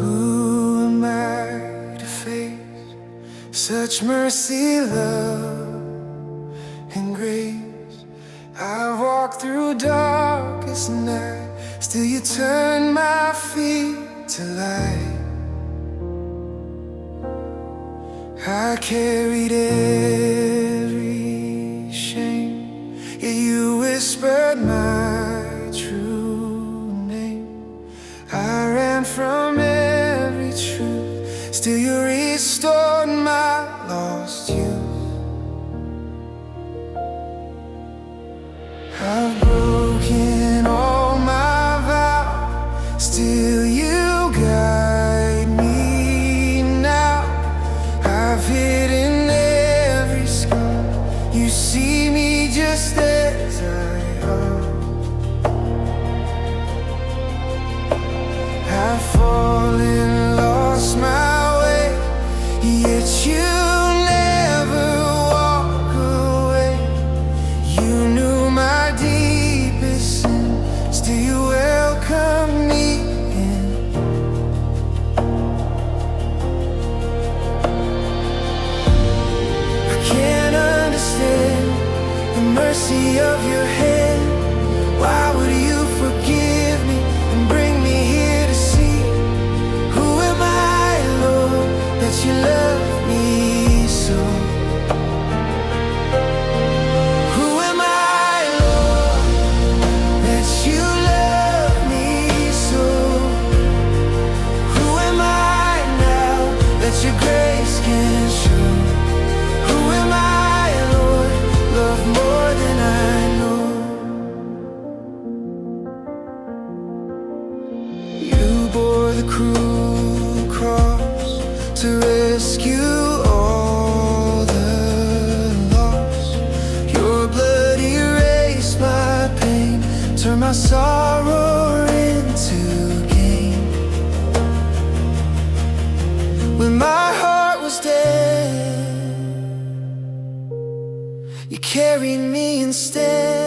Who am I to face such mercy, love, and grace? I've walked through darkest night, still you turn my feet to light. I carried every shame, yet you whispered my true name. I ran from every truth, still you restored my lost youth. I've broken all my vows, still you guide me now. I've hidden every scar, you see me just as I am. I've fallen, lost my way, yet you never walk away. You knew my deepest sin, still you welcome me in. I can't understand the mercy of your hand. Why would you forgive me and bring me here to see? Who am I, Lord, that you love me so? Who am I, Lord, that you love me so? Who am I now that your grace can show? Who am I, Lord, love more than I know? You bore the cruel cross to rescue all the lost. Your blood erased my pain, turned my sorrow into gain. When my heart was dead, you carried me instead.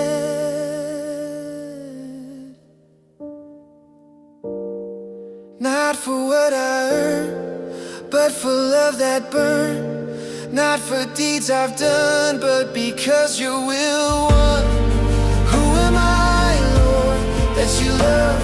Not for what I earned, but for love that burned. Not for deeds I've done, but because your will won. Who am I, Lord, that you love